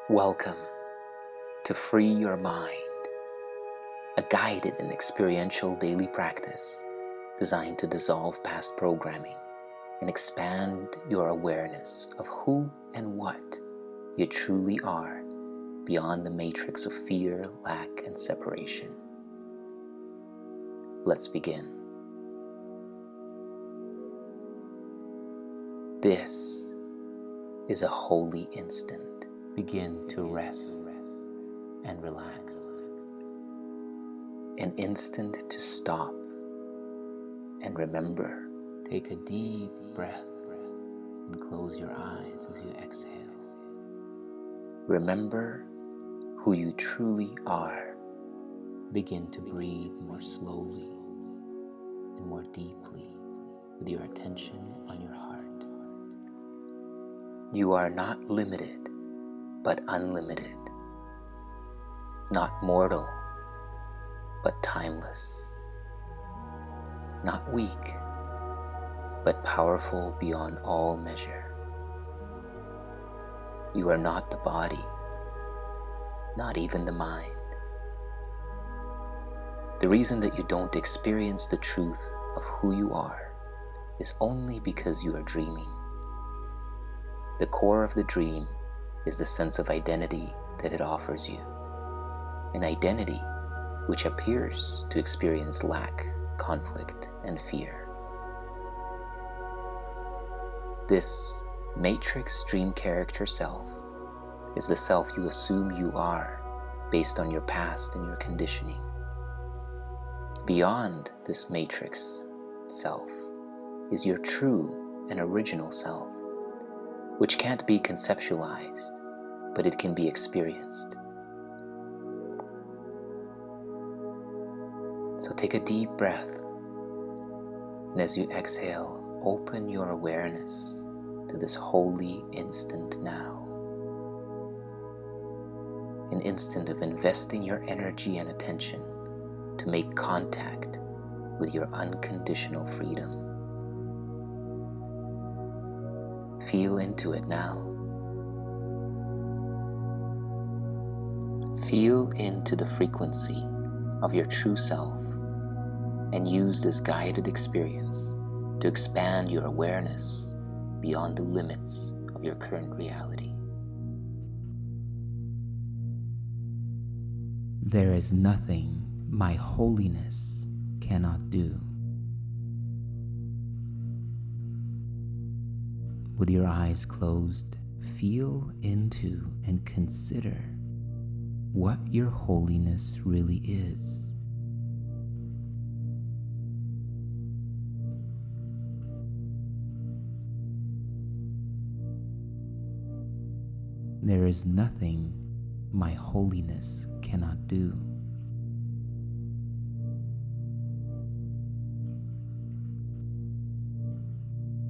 Welcome to Free Your Mind, a guided and experiential daily practice designed to dissolve past programming and expand your awareness of who and what you truly are beyond the matrix of fear, lack, and separation. Let's begin. This is a holy instant. Begin to rest and relax. An instant to stop and remember. Take a deep breath and close your eyes as you exhale. Remember who you truly are. Begin to breathe more slowly and more deeply with your attention on your heart. You are not limited, but unlimited. Not mortal, but timeless. Not weak, but powerful beyond all measure. You are not the body, not even the mind. The reason that you don't experience the truth of who you are is only because you are dreaming. The core of the dream is the sense of identity that it offers you, an identity which appears to experience lack, conflict, and fear. This matrix dream character self is the self you assume you are based on your past and your conditioning. Beyond this matrix self is your true and original self, which can't be conceptualized, but it can be experienced. So take a deep breath, and as you exhale, open your awareness to this holy instant now. An instant of investing your energy and attention to make contact with your unconditional freedom. Feel into it now. Feel into the frequency of your true self and use this guided experience to expand your awareness beyond the limits of your current reality. There is nothing my holiness cannot do. With your eyes closed, feel into and consider what your holiness really is. There is nothing my holiness cannot do.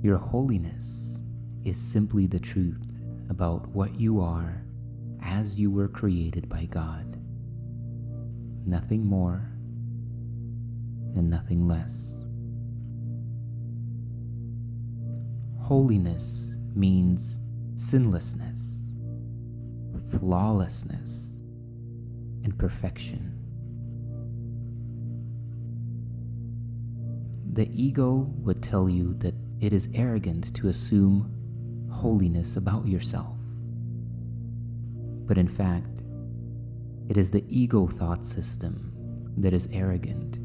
Your holiness is simply the truth about what you are as you were created by God. Nothing more and nothing less. Holiness means sinlessness, flawlessness, and perfection. The ego would tell you that it is arrogant to assume holiness about yourself. But in fact, it is the ego thought system that is arrogant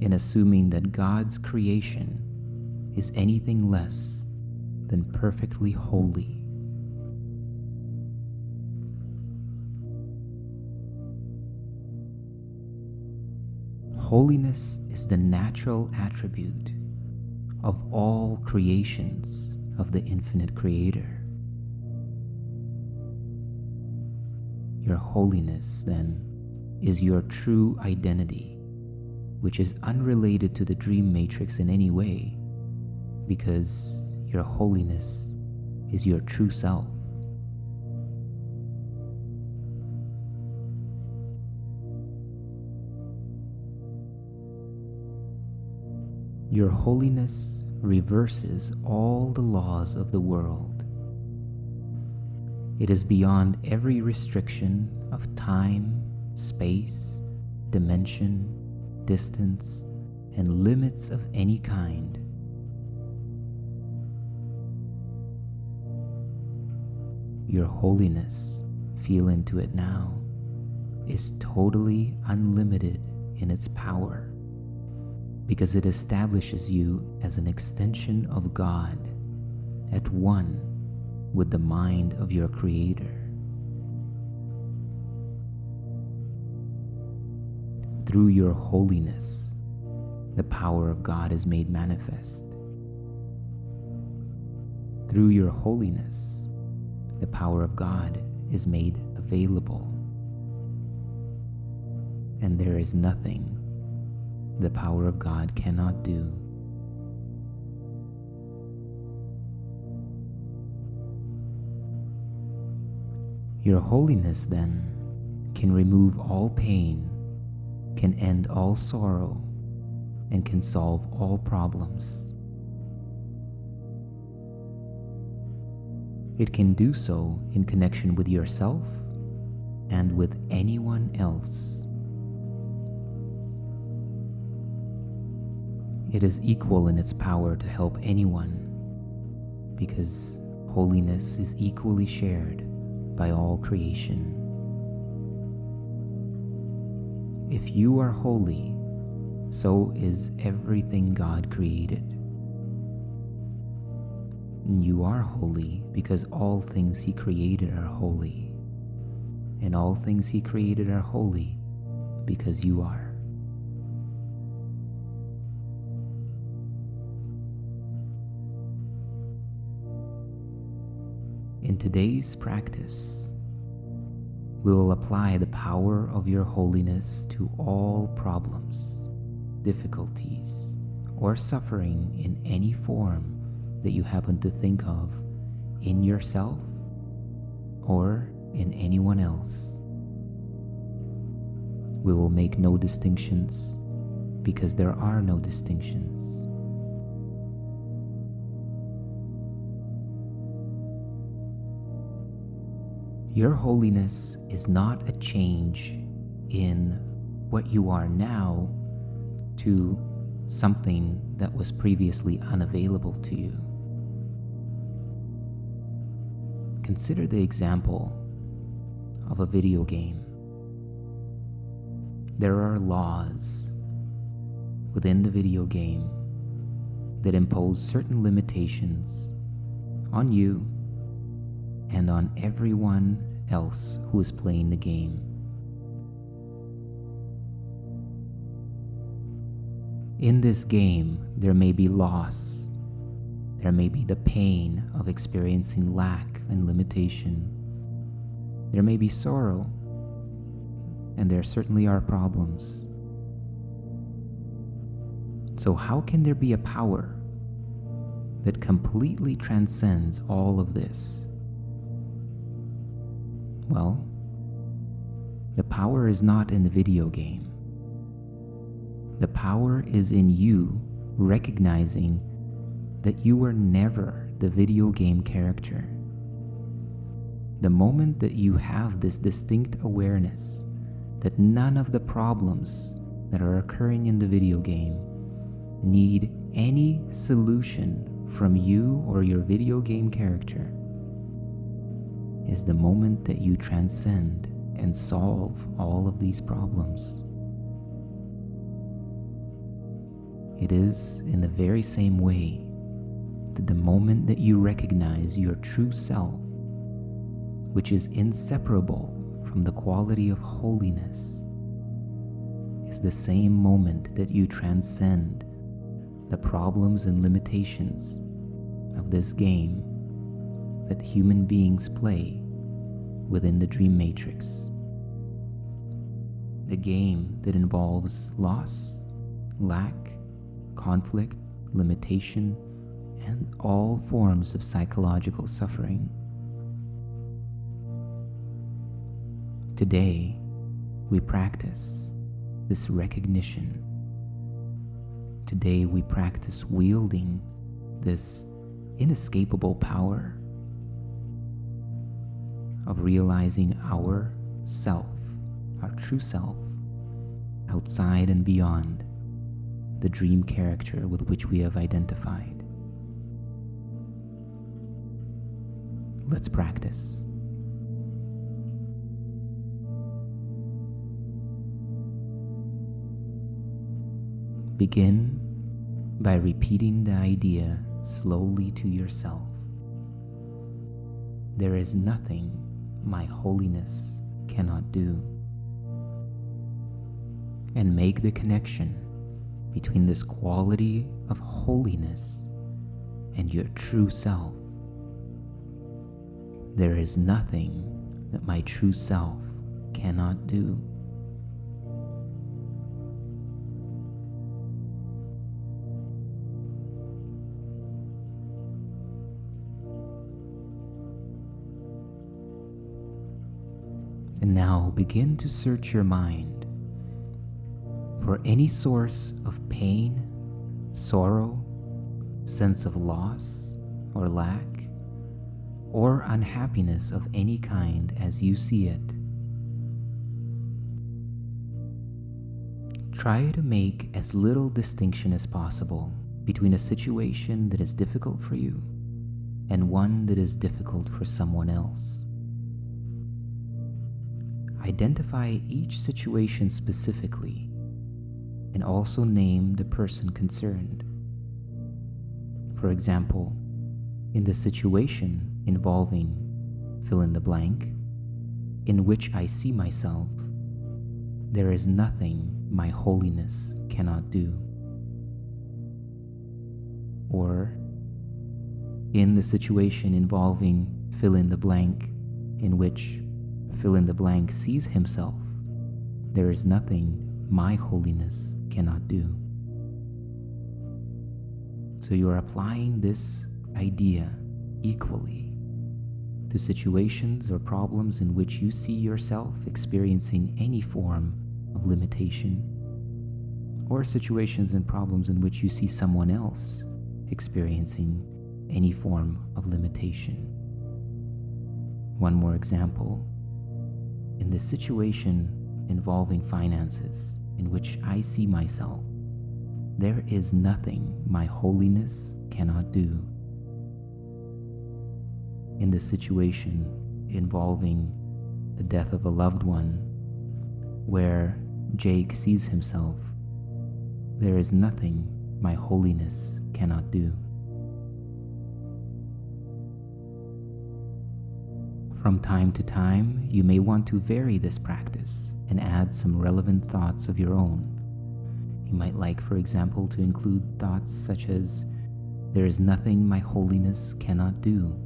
in assuming that God's creation is anything less than perfectly holy. Holiness is the natural attribute of all creations of the infinite Creator. Your holiness, then, is your true identity, which is unrelated to the dream matrix in any way, because your holiness is your true self. Your holiness reverses all the laws of the world. It is beyond every restriction of time, space, dimension, distance, and limits of any kind. Your holiness, feel into it now, is totally unlimited in its power, because it establishes you as an extension of God, at one with the mind of your Creator. Through your holiness, the power of God is made manifest. Through your holiness, the power of God is made available. And there is nothing the power of God cannot do. Your holiness, then, can remove all pain, can end all sorrow, and can solve all problems. It can do so in connection with yourself and with anyone else. It is equal in its power to help anyone, because holiness is equally shared by all creation. If you are holy, so is everything God created. And you are holy because all things He created are holy, and all things He created are holy because you are. In today's practice, we will apply the power of your holiness to all problems, difficulties, or suffering in any form that you happen to think of in yourself or in anyone else. We will make no distinctions because there are no distinctions. Your holiness is not a change in what you are now to something that was previously unavailable to you. Consider the example of a video game. There are laws within the video game that impose certain limitations on you and on everyone else who is playing the game. In this game, there may be loss. There may be the pain of experiencing lack and limitation. There may be sorrow, and there certainly are problems. So how can there be a power that completely transcends all of this? Well, the power is not in the video game. The power is in you recognizing that you were never the video game character. The moment that you have this distinct awareness that none of the problems that are occurring in the video game need any solution from you or your video game character, is the moment that you transcend and solve all of these problems. It is in the very same way that the moment that you recognize your true self, which is inseparable from the quality of holiness, is the same moment that you transcend the problems and limitations of this game that human beings play within the dream matrix. The game that involves loss, lack, conflict, limitation, and all forms of psychological suffering. Today, we practice this recognition. Today, we practice wielding this inescapable power. of realizing our self, our true self, outside and beyond the dream character with which we have identified. Let's practice. Begin by repeating the idea slowly to yourself. There is nothing my holiness cannot do. And make the connection between this quality of holiness and your true self. There is nothing that my true self cannot do. And now begin to search your mind for any source of pain, sorrow, sense of loss or lack, or unhappiness of any kind as you see it. Try to make as little distinction as possible between a situation that is difficult for you and one that is difficult for someone else. Identify each situation specifically and also name the person concerned. For example, in the situation involving fill in the blank, in which I see myself, there is nothing my holiness cannot do. Or, in the situation involving fill in the blank, in which fill in the blank sees himself, there is nothing my holiness cannot do. So you are applying this idea equally to situations or problems in which you see yourself experiencing any form of limitation, or situations and problems in which you see someone else experiencing any form of limitation. One more example. In the situation involving finances in which I see myself, there is nothing my holiness cannot do. In the situation involving the death of a loved one, where Jake sees himself, there is nothing my holiness cannot do. From time to time, you may want to vary this practice and add some relevant thoughts of your own. You might like, for example, to include thoughts such as, there is nothing my holiness cannot do,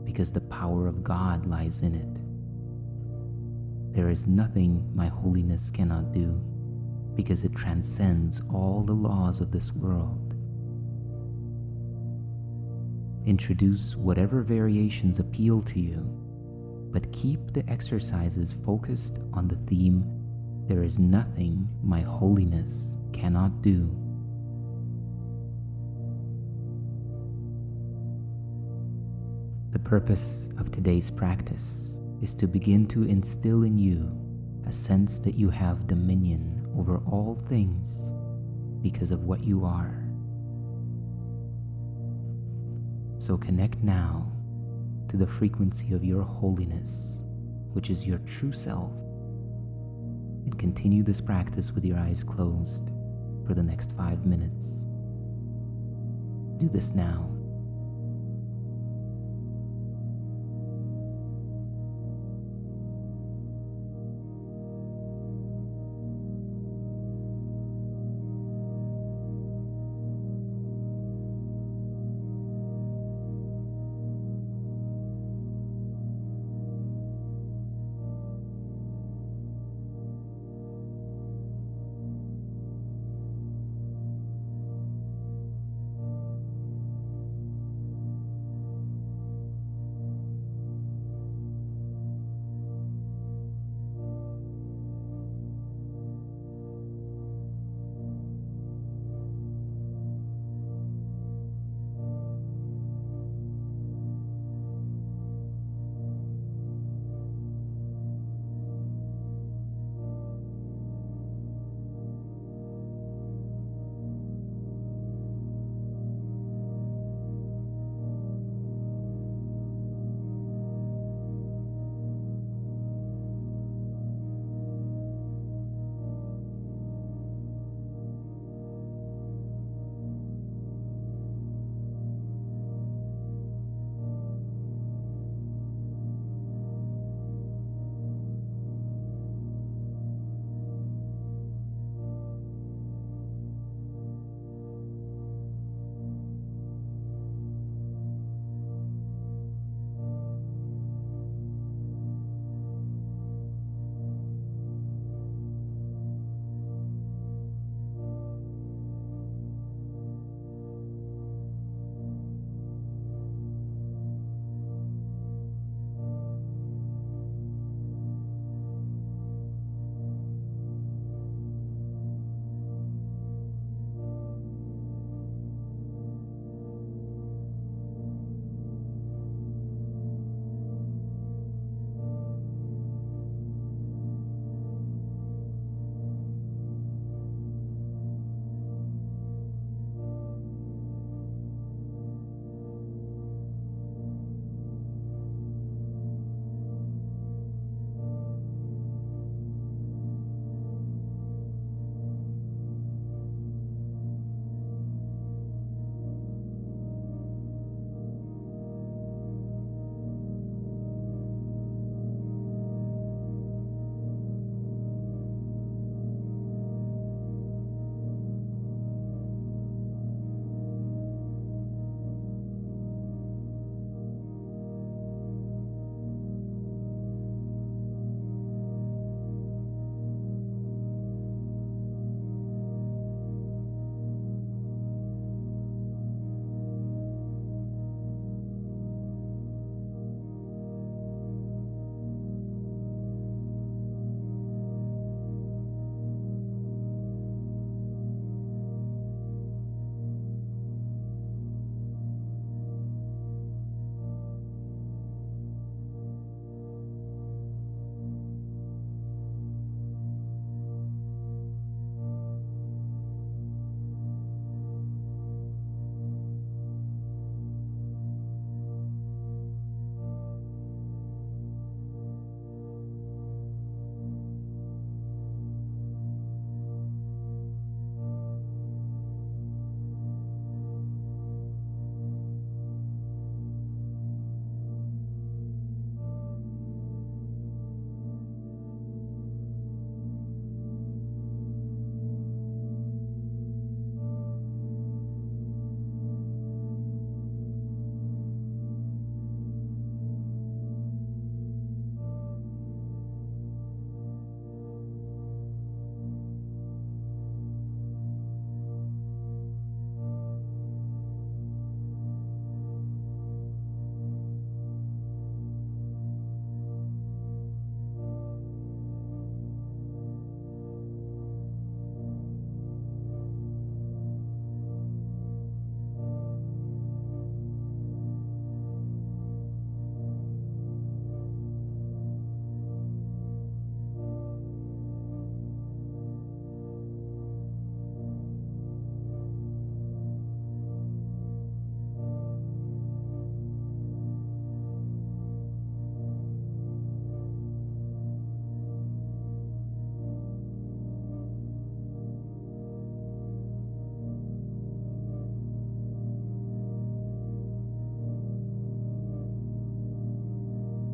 because the power of God lies in it. There is nothing my holiness cannot do, because it transcends all the laws of this world. Introduce whatever variations appeal to you, but keep the exercises focused on the theme, there is nothing my holiness cannot do. The purpose of today's practice is to begin to instill in you a sense that you have dominion over all things because of what you are. So connect now to the frequency of your holiness, which is your true self, and continue this practice with your eyes closed for the next 5 minutes. Do this now.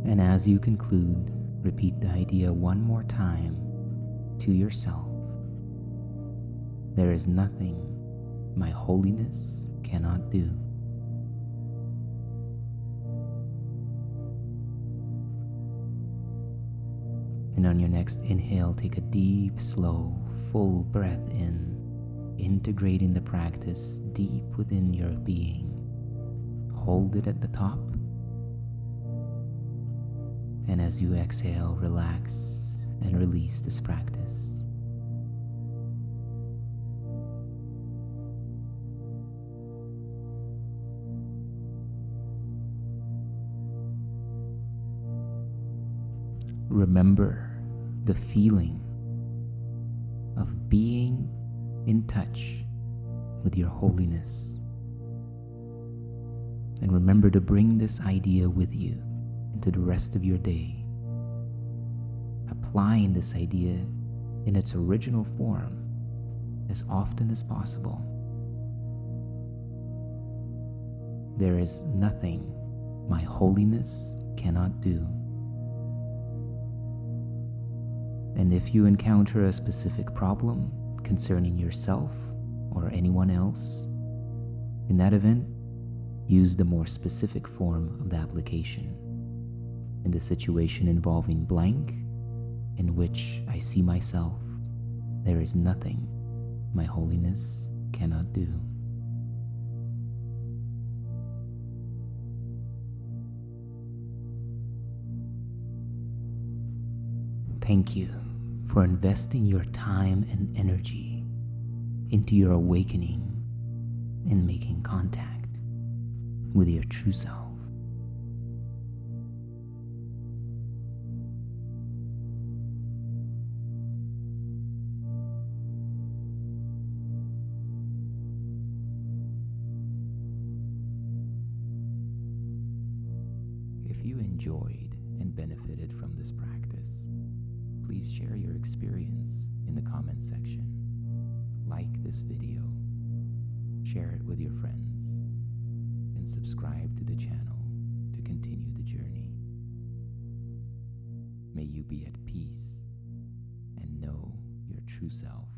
And as you conclude, repeat the idea one more time to yourself. There is nothing my holiness cannot do. And on your next inhale, take a deep, slow, full breath in, integrating the practice deep within your being. Hold it at the top. And as you exhale, relax and release this practice. Remember the feeling of being in touch with your holiness. And remember to bring this idea with you into the rest of your day, applying this idea in its original form as often as possible. There is nothing my holiness cannot do. And if you encounter a specific problem concerning yourself or anyone else, in that event, use the more specific form of the application. In the situation involving blank, in which I see myself, there is nothing my holiness cannot do. Thank you for investing your time and energy into your awakening and making contact with your true self. If you enjoyed and benefited from this practice, please share your experience in the comment section. Like this video, share it with your friends, and subscribe to the channel to continue the journey. May you be at peace and know your true self.